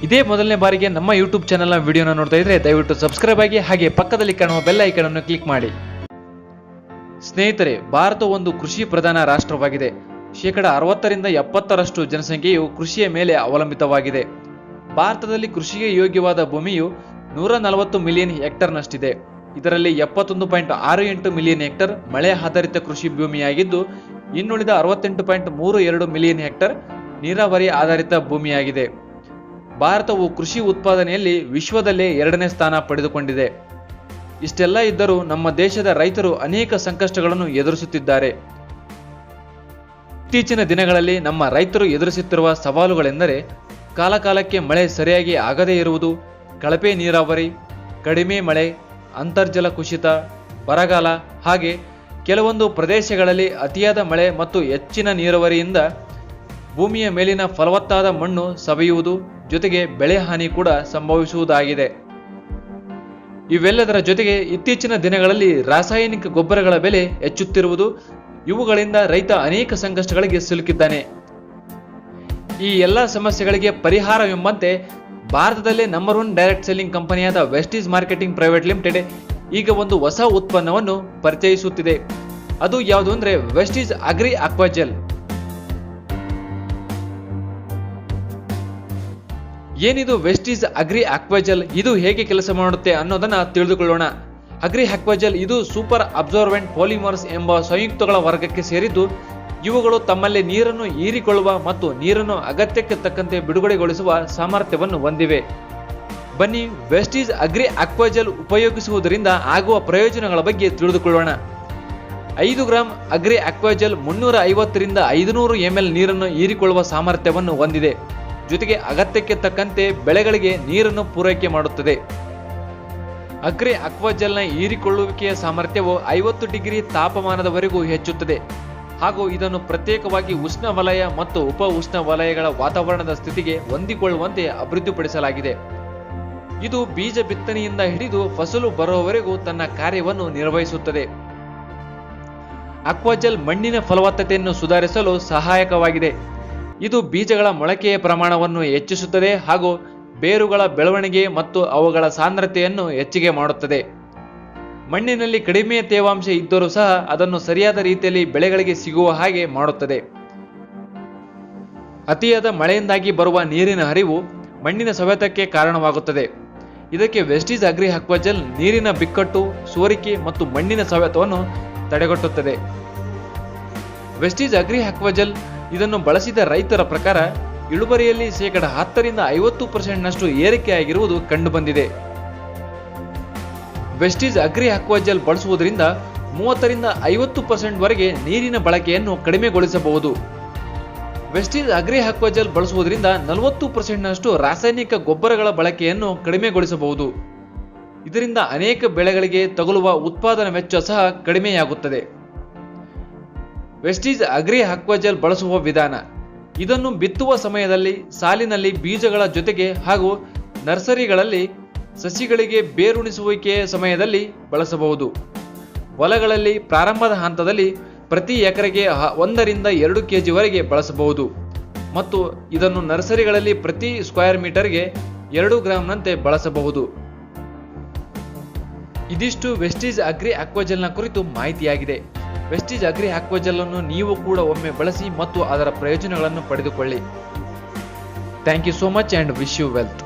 ಇದೇ ಮೊದಲನೇ ಬಾರಿಗೆ ನಮ್ಮ ಯೂಟ್ಯೂಬ್ ಚಾನೆಲ್ನ ವಿಡಿಯೋನ ನೋಡ್ತಾ ಇದ್ರೆ ದಯವಿಟ್ಟು ಸಬ್ಸ್ಕ್ರೈಬ್ ಆಗಿ ಹಾಗೆ ಪಕ್ಕದಲ್ಲಿ ಕಾಣುವ ಬೆಲ್ ಐಕಾನ್ ಅನ್ನು ಕ್ಲಿಕ್ ಮಾಡಿ. ಸ್ನೇಹಿತರೆ, ಭಾರತ ಒಂದು ಕೃಷಿ ಪ್ರಧಾನ ರಾಷ್ಟ್ರವಾಗಿದೆ. 60% 70% ಜನಸಂಖ್ಯೆಯು ಕೃಷಿಯ ಮೇಲೆ ಅವಲಂಬಿತವಾಗಿದೆ. ಭಾರತದಲ್ಲಿ ಕೃಷಿಗೆ ಯೋಗ್ಯವಾದ ಭೂಮಿಯು 140 ಮಿಲಿಯನ್ ಹೆಕ್ಟರ್ನಷ್ಟಿದೆ. ಇದರಲ್ಲಿ 71.68 ಮಿಲಿಯನ್ ಹೆಕ್ಟರ್ ಮಳೆ ಆಧಾರಿತ ಕೃಷಿ ಭೂಮಿಯಾಗಿದ್ದು, ಇನ್ನುಳಿದ 68.32 ಮಿಲಿಯನ್ ಹೆಕ್ಟರ್ ನೀರಾವರಿ ಆಧಾರಿತ ಭೂಮಿಯಾಗಿದೆ. ಭಾರತವು ಕೃಷಿ ಉತ್ಪಾದನೆಯಲ್ಲಿ ವಿಶ್ವದಲ್ಲೇ 2ನೇ ಸ್ಥಾನ ಪಡೆದುಕೊಂಡಿದೆ. ಇಷ್ಟೆಲ್ಲ ಇದ್ದರೂ ನಮ್ಮ ದೇಶದ ರೈತರು ಅನೇಕ ಸಂಕಷ್ಟಗಳನ್ನು ಎದುರಿಸುತ್ತಿದ್ದಾರೆ. ಇತ್ತೀಚಿನ ದಿನಗಳಲ್ಲಿ ನಮ್ಮ ರೈತರು ಎದುರಿಸುತ್ತಿರುವ ಸವಾಲುಗಳೆಂದರೆ ಕಾಲಕಾಲಕ್ಕೆ ಮಳೆ ಸರಿಯಾಗಿ ಆಗದೇ ಇರುವುದು, ಕಳಪೆ ನೀರಾವರಿ, ಕಡಿಮೆ ಮಳೆ, ಅಂತರ್ಜಲ ಕುಸಿತ, ಬರಗಾಲ, ಹಾಗೆ ಕೆಲವೊಂದು ಪ್ರದೇಶಗಳಲ್ಲಿ ಅತಿಯಾದ ಮಳೆ ಮತ್ತು ಹೆಚ್ಚಿನ ನೀರಾವರಿಯಿಂದ ಭೂಮಿಯ ಮೇಲಿನ ಫಲವತ್ತಾದ ಮಣ್ಣು ಸವೆಯುವುದು, ಜೊತೆಗೆ ಬೆಳೆ ಹಾನಿ ಕೂಡ ಸಂಭವಿಸುವುದಾಗಿದೆ. ಇವೆಲ್ಲದರ ಜೊತೆಗೆ ಇತ್ತೀಚಿನ ದಿನಗಳಲ್ಲಿ ರಾಸಾಯನಿಕ ಗೊಬ್ಬರಗಳ ಬೆಲೆ ಹೆಚ್ಚುತ್ತಿರುವುದು, ಇವುಗಳಿಂದ ರೈತ ಅನೇಕ ಸಂಕಷ್ಟಗಳಿಗೆ ಸಿಲುಕಿದ್ದಾನೆ. ಈ ಎಲ್ಲ ಸಮಸ್ಯೆಗಳಿಗೆ ಪರಿಹಾರವೆಂಬಂತೆ ಭಾರತದಲ್ಲೇ ನಂಬರ್ 1 ಡೈರೆಕ್ಟ್ ಸೆಲ್ಲಿಂಗ್ ಕಂಪನಿಯಾದ ವೆಸ್ಟೀಸ್ ಮಾರ್ಕೆಟಿಂಗ್ ಪ್ರೈವೇಟ್ ಲಿಮಿಟೆಡ್ ಈಗ ಒಂದು ಹೊಸ ಉತ್ಪನ್ನವನ್ನು ಪರಿಚಯಿಸುತ್ತಿದೆ. ಅದು ಯಾವುದು ಅಂದ್ರೆ ವೆಸ್ಟೀಸ್ ಅಗ್ರಿ ಅಕ್ವಾಜೆಲ್. ಏನಿದು ವೆಸ್ಟೀಸ್ ಅಗ್ರಿ ಅಕ್ವಾಜೆಲ್, ಇದು ಹೇಗೆ ಕೆಲಸ ಮಾಡುತ್ತೆ ಅನ್ನೋದನ್ನ ತಿಳಿದುಕೊಳ್ಳೋಣ. ಅಗ್ರಿ ಅಕ್ವಾಜೆಲ್ ಇದು ಸೂಪರ್ ಅಬ್ಸಾರ್ಬೆಂಟ್ ಪಾಲಿಮರ್ಸ್ ಎಂಬ ಸಂಯುಕ್ತಗಳ ವರ್ಗಕ್ಕೆ ಸೇರಿದ್ದು, ಇವುಗಳು ತಮ್ಮಲ್ಲಿ ನೀರನ್ನು ಹೀರಿಕೊಳ್ಳುವ ಮತ್ತು ನೀರನ್ನು ಅಗತ್ಯಕ್ಕೆ ತಕ್ಕಂತೆ ಬಿಡುಗಡೆಗೊಳಿಸುವ ಸಾಮರ್ಥ್ಯವನ್ನು ಹೊಂದಿವೆ. ಬನ್ನಿ ವೆಸ್ಟೀಸ್ ಅಗ್ರಿ ಅಕ್ವಾಜೆಲ್ ಉಪಯೋಗಿಸುವುದರಿಂದ ಆಗುವ ಪ್ರಯೋಜನಗಳ ಬಗ್ಗೆ ತಿಳಿದುಕೊಳ್ಳೋಣ. 5 ಗ್ರಾಂ ಅಗ್ರಿ ಅಕ್ವಾಜೆಲ್ 350 ರಿಂದ 500 ml ನೀರನ್ನು ಹೀರಿಕೊಳ್ಳುವ ಸಾಮರ್ಥ್ಯವನ್ನು ಹೊಂದಿದೆ. ಜೊತೆಗೆ ಅಗತ್ಯಕ್ಕೆ ತಕ್ಕಂತೆ ಬೆಳೆಗಳಿಗೆ ನೀರನ್ನು ಪೂರೈಕೆ ಮಾಡುತ್ತದೆ. ಅಗ್ರಿ ಅಕ್ವಾಜೆಲ್ನ ಹೀರಿಕೊಳ್ಳುವಿಕೆಯ ಸಾಮರ್ಥ್ಯವು 50 ಡಿಗ್ರಿ ತಾಪಮಾನದವರೆಗೂ ಹೆಚ್ಚುತ್ತದೆ ಹಾಗೂ ಇದನ್ನು ಪ್ರತ್ಯೇಕವಾಗಿ ಉಷ್ಣವಲಯ ಮತ್ತು ಉಪ ಉಷ್ಣವಲಯಗಳ ವಾತಾವರಣದ ಸ್ಥಿತಿಗೆ ಹೊಂದಿಕೊಳ್ಳುವಂತೆ ಅಭಿವೃದ್ಧಿಪಡಿಸಲಾಗಿದೆ. ಇದು ಬೀಜ ಬಿತ್ತನೆಯಿಂದ ಹಿಡಿದು ಫಸಲು ಬರುವವರೆಗೂ ತನ್ನ ಕಾರ್ಯವನ್ನು ನಿರ್ವಹಿಸುತ್ತದೆ. ಅಕ್ವಾಜೆಲ್ ಮಣ್ಣಿನ ಫಲವತ್ತತೆಯನ್ನು ಸುಧಾರಿಸಲು ಸಹಾಯಕವಾಗಿದೆ. ಇದು ಬೀಜಗಳ ಮೊಳಕೆಯ ಪ್ರಮಾಣವನ್ನು ಹೆಚ್ಚಿಸುತ್ತದೆ ಹಾಗೂ ಬೇರುಗಳ ಬೆಳವಣಿಗೆ ಮತ್ತು ಅವುಗಳ ಸಾಂದ್ರತೆಯನ್ನು ಹೆಚ್ಚಿಗೆ ಮಾಡುತ್ತದೆ. ಮಣ್ಣಿನಲ್ಲಿ ಕಡಿಮೆ ತೇವಾಂಶ ಇದ್ದರೂ ಸಹ ಅದನ್ನು ಸರಿಯಾದ ರೀತಿಯಲ್ಲಿ ಬೆಳೆಗಳಿಗೆ ಸಿಗುವ ಹಾಗೆ ಮಾಡುತ್ತದೆ. ಅತಿಯಾದ ಮಳೆಯಿಂದಾಗಿ ಬರುವ ನೀರಿನ ಹರಿವು ಮಣ್ಣಿನ ಸವೆತಕ್ಕೆ ಕಾರಣವಾಗುತ್ತದೆ. ಇದಕ್ಕೆ ವೆಸ್ಟೀಸ್ ಅಗ್ರಿ ಅಕ್ವಾಜೆಲ್ ನೀರಿನ ಬಿಕ್ಕಟ್ಟು, ಸೋರಿಕೆ ಮತ್ತು ಮಣ್ಣಿನ ಸವೆತವನ್ನು ತಡೆಗಟ್ಟುತ್ತದೆ. ವೆಸ್ಟೀಸ್ ಅಗ್ರಿ ಅಕ್ವಾಜೆಲ್ ಇದನ್ನು ಬಳಸಿದ ರೈತರ ಪ್ರಕಾರ ಇಳುವರಿಯಲ್ಲಿ 10 ರಿಂದ 50% ಏರಿಕೆಯಾಗಿರುವುದು ಕಂಡುಬಂದಿದೆ. ವೆಸ್ಟೀಸ್ ಅಗ್ರಿ ಅಕ್ವಾಜೆಲ್ ಬಳಸುವುದರಿಂದ 30 ರಿಂದ 50% ವರೆಗೆ ನೀರಿನ ಬಳಕೆಯನ್ನು ಕಡಿಮೆಗೊಳಿಸಬಹುದು. ವೆಸ್ಟೀಸ್ ಅಗ್ರಿ ಅಕ್ವಾಜೆಲ್ ಬಳಸುವುದರಿಂದ 40% ರಾಸಾಯನಿಕ ಗೊಬ್ಬರಗಳ ಬಳಕೆಯನ್ನು ಕಡಿಮೆಗೊಳಿಸಬಹುದು. ಇದರಿಂದ ಅನೇಕ ಬೆಳೆಗಳಿಗೆ ತಗುಲುವ ಉತ್ಪಾದನಾ ವೆಚ್ಚ ಸಹ ಕಡಿಮೆಯಾಗುತ್ತದೆ. ವೆಸ್ಟೀಸ್ ಅಗ್ರಿ ಅಕ್ವಾಜೆಲ್ ಬಳಸುವ ವಿಧಾನ: ಇದನ್ನು ಬಿತ್ತುವ ಸಮಯದಲ್ಲಿ ಸಾಲಿನಲ್ಲಿ ಬೀಜಗಳ ಜೊತೆಗೆ ಹಾಗೂ ನರ್ಸರಿಗಳಲ್ಲಿ ಸಸಿಗಳಿಗೆ ಬೇರುಣಿಸುವಿಕೆಯ ಸಮಯದಲ್ಲಿ ಬಳಸಬಹುದು. ಹೊಲಗಳಲ್ಲಿ ಪ್ರಾರಂಭದ ಹಂತದಲ್ಲಿ ಪ್ರತಿ ಎಕರೆಗೆ 1 ರಿಂದ 2 kg ಬಳಸಬಹುದು ಮತ್ತು ಇದನ್ನು ನರ್ಸರಿಗಳಲ್ಲಿ ಪ್ರತಿ ಸ್ಕ್ವೇರ್ ಮೀಟರ್ಗೆ 2 ಗ್ರಾಂನಂತೆ ಬಳಸಬಹುದು. ಇದಿಷ್ಟು ವೆಸ್ಟೀಸ್ ಅಗ್ರಿ ಅಕ್ವಾಜೆಲ್ನ ಕುರಿತು ಮಾಹಿತಿಯಾಗಿದೆ. ವೆಸ್ಟೀಸ್ ಅಗ್ರಿ ಅಕ್ವಾಜೆಲ್ ಅನ್ನು ನೀವು ಕೂಡ ಒಮ್ಮೆ ಬಳಸಿ ಮತ್ತು ಅದರ ಪ್ರಯೋಜನಗಳನ್ನು ಪಡೆದುಕೊಳ್ಳಿ. Thank you so much and wish you wealth.